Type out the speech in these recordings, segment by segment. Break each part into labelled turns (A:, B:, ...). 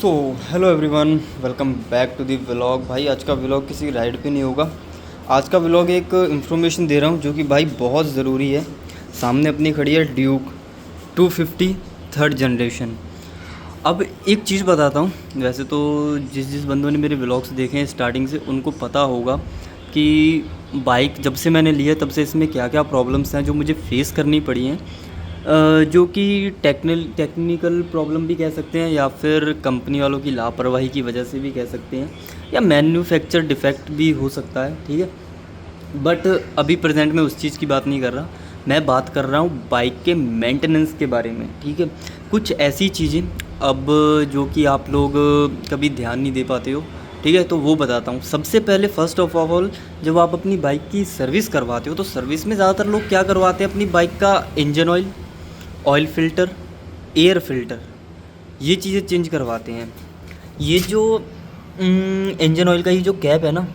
A: So hello everyone, welcome back to the vlog. भाई आज का व्लॉग किसी राइड पे नहीं होगा। आज का व्लॉग एक इन्फॉर्मेशन दे रहा हूँ जो कि भाई बहुत ज़रूरी है। सामने अपनी खड़ी है ड्यूक 250 थर्ड जनरेशन। अब एक चीज़ बताता हूँ, वैसे तो जिस बंदों ने मेरे व्लॉग्स देखे हैं स्टार्टिंग से उनको पता होगा कि बाइक जब से मैंने लिया तब से इसमें क्या क्या प्रॉब्लम्स हैं जो मुझे फेस करनी पड़ी हैं। जो कि टेक्निकल प्रॉब्लम भी कह सकते हैं या फिर कंपनी वालों की लापरवाही की वजह से भी कह सकते हैं या मैन्युफैक्चर डिफेक्ट भी हो सकता है, ठीक है। बट अभी प्रेजेंट में उस चीज़ की बात नहीं कर रहा, मैं बात कर रहा हूँ बाइक के मेंटेनेंस के बारे में, ठीक है। कुछ ऐसी चीज़ें अब जो कि आप लोग कभी ध्यान नहीं दे पाते हो, ठीक है, तो वो बताता हूँ। सबसे पहले फर्स्ट ऑफ ऑल जब आप अपनी बाइक की सर्विस करवाते हो तो सर्विस में ज़्यादातर लोग क्या करवाते हैं, अपनी बाइक का engine oil filter, air filter, ये चीज़ें चेंज करवाते हैं। ये जो इंजन ऑयल का ये जो कैप है ना,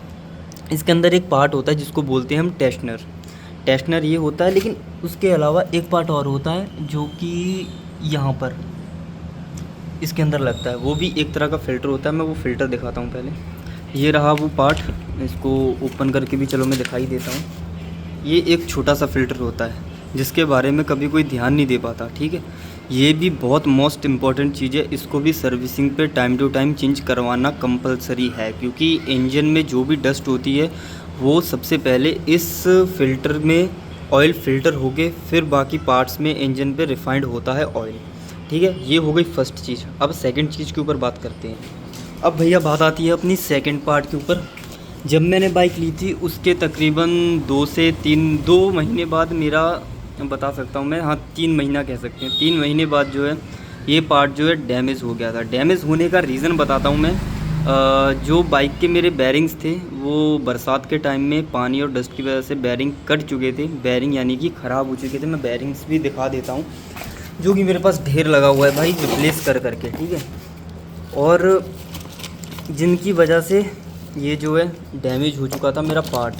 A: इसके अंदर एक पार्ट होता है जिसको बोलते हैं हम टेस्टनर ये होता है। लेकिन उसके अलावा एक पार्ट और होता है जो कि यहाँ पर इसके अंदर लगता है, वो भी एक तरह का फ़िल्टर होता है। मैं वो फ़िल्टर दिखाता हूँ पहले। ये रहा वो पार्ट, इसको ओपन करके भी चलो मैं दिखाई देता हूँ। ये एक छोटा सा फ़िल्टर होता है जिसके बारे में कभी कोई ध्यान नहीं दे पाता, ठीक है। ये भी बहुत मोस्ट इम्पॉर्टेंट चीज़ है, इसको भी सर्विसिंग पे टाइम टू टाइम चेंज करवाना कंपलसरी है, क्योंकि इंजन में जो भी डस्ट होती है वो सबसे पहले इस फ़िल्टर में ऑयल फ़िल्टर होके फिर बाकी पार्ट्स में इंजन पे रिफाइंड होता है ऑयल, ठीक है। ये हो गई फर्स्ट चीज़। अब सेकंड चीज़ के ऊपर बात करते हैं। अब भैया बात आती है अपनी सेकंड पार्ट के ऊपर। जब मैंने बाइक ली थी उसके तकरीबन 2 महीने बाद मेरा, बता सकता हूँ मैं, हाँ 3 महीना कह सकते हैं, 3 महीने बाद जो है ये पार्ट जो है डैमेज हो गया था। डैमेज होने का रीज़न बताता हूँ मैं। जो बाइक के मेरे बैरिंग्स थे वो बरसात के टाइम में पानी और डस्ट की वजह से बैरिंग कट चुके थे, बैरिंग यानी कि ख़राब हो चुके थे। मैं बैरिंग्स भी दिखा देता हूँ जो कि मेरे पास ढेर लगा हुआ है भाई, रिप्लेस कर करके, ठीक है। और जिनकी वजह से ये जो है डैमेज हो चुका था मेरा पार्ट,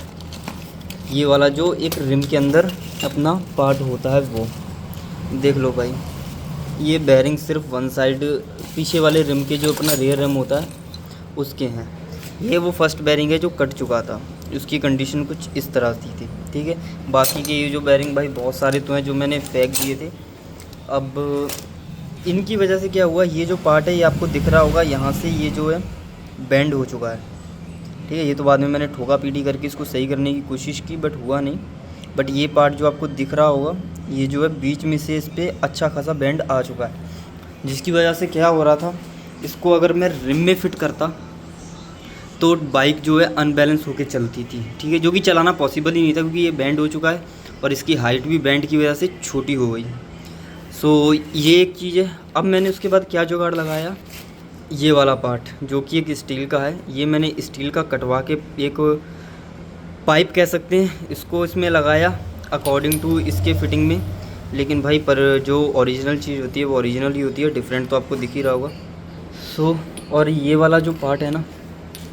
A: ये वाला जो एक रिम के अंदर अपना पार्ट होता है वो देख लो भाई। ये बैरिंग सिर्फ वन साइड पीछे वाले रिम के जो अपना रेयर रिम होता है उसके हैं। ये वो फर्स्ट बैरिंग है जो कट चुका था, उसकी कंडीशन कुछ इस तरह की थी, ठीक है। बाकी के ये जो बैरिंग भाई बहुत सारे तो हैं जो मैंने फेंक दिए थे। अब इनकी वजह से क्या हुआ, ये जो पार्ट है ये आपको दिख रहा होगा, यहाँ से ये जो है बेंड हो चुका है, ठीक है। ये तो बाद में मैंने ठोका पीटी करके इसको सही करने की कोशिश की बट हुआ नहीं। बट ये पार्ट जो आपको दिख रहा होगा ये जो है बीच में से इस पर अच्छा खासा बेंड आ चुका है, जिसकी वजह से क्या हो रहा था, इसको अगर मैं रिम में फ़िट करता तो बाइक जो है अनबैलेंस होकर चलती थी, ठीक है, जो कि चलाना पॉसिबल ही नहीं था क्योंकि ये बेंड हो चुका है और इसकी हाइट भी बेंड की वजह से छोटी हो गई। सो ये एक चीज़ है। अब मैंने उसके बाद क्या जुगाड़ लगाया, ये वाला पार्ट जो कि एक स्टील का है, ये मैंने स्टील का कटवा के एक पाइप कह सकते हैं इसको इसमें लगाया अकॉर्डिंग टू इसके फिटिंग में। लेकिन भाई पर जो ओरिजिनल चीज़ होती है वो ओरिजिनल ही होती है, डिफरेंट तो आपको दिख ही रहा होगा। सो और ये वाला जो पार्ट है ना,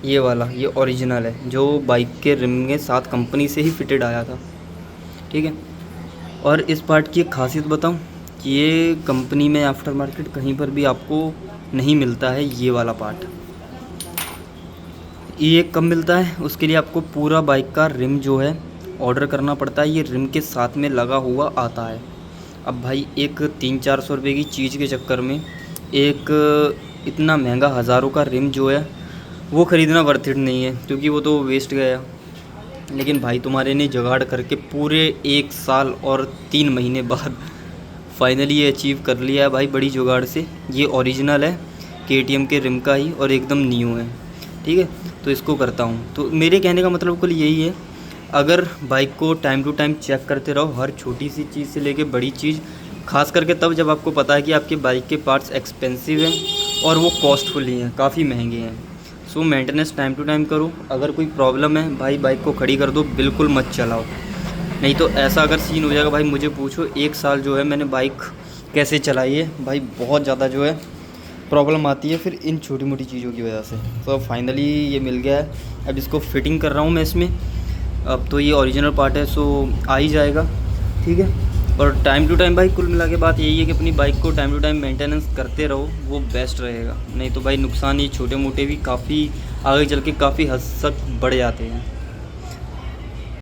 A: ये वाला ये ओरिजिनल है जो बाइक के रिम के साथ कंपनी से ही फिटेड आया था, ठीक है। और इस पार्ट की एक खासियत बताऊं कि ये कंपनी में आफ्टर मार्केट कहीं पर भी आपको नहीं मिलता है। ये वाला पार्ट ये कब मिलता है, उसके लिए आपको पूरा बाइक का रिम जो है ऑर्डर करना पड़ता है, ये रिम के साथ में लगा हुआ आता है। अब भाई एक 300-400 रुपये की चीज़ के चक्कर में एक इतना महंगा हज़ारों का रिम जो है वो ख़रीदना वर्थ इट नहीं है, क्योंकि वो तो वेस्ट गया। लेकिन भाई तुम्हारे ने जुगाड़ करके पूरे 1 साल और 3 महीने बाद फाइनली ये अचीव कर लिया है भाई, बड़ी जुगाड़ से। ये ओरिजिनल है KTM के रिम का ही और एकदम न्यू है, ठीक है। तो इसको करता हूँ। तो मेरे कहने का मतलब कुल यही है, अगर बाइक को टाइम टू टाइम चेक करते रहो, हर छोटी सी चीज़ से लेके बड़ी चीज़, खास करके तब जब आपको पता है कि आपके बाइक के पार्ट्स एक्सपेंसिव हैं और वो कॉस्टफुल ही हैं, काफ़ी महंगे हैं। सो मेंटेनेंस टाइम टू टाइम करो। अगर कोई प्रॉब्लम है भाई बाइक को खड़ी कर दो, बिल्कुल मत चलाओ, नहीं तो ऐसा अगर सीन हो जाएगा भाई मुझे पूछो 1 साल जो है मैंने बाइक कैसे चलाई है भाई, बहुत ज़्यादा जो है प्रॉब्लम आती है फिर इन छोटी मोटी चीज़ों की वजह से। तो फाइनली ये मिल गया है, अब इसको फिटिंग कर रहा हूँ मैं इसमें। अब तो ये ओरिजिनल पार्ट है सो आ ही जाएगा, ठीक है। और टाइम टू टाइम भाई कुल मिला के बात यही है कि अपनी बाइक को टाइम टू टाइम मेंटेनेंस करते रहो, वो बेस्ट रहेगा। नहीं तो भाई नुकसान ये छोटे मोटे भी काफ़ी आगे चल के काफ़ी हद तक बढ़ जाते हैं।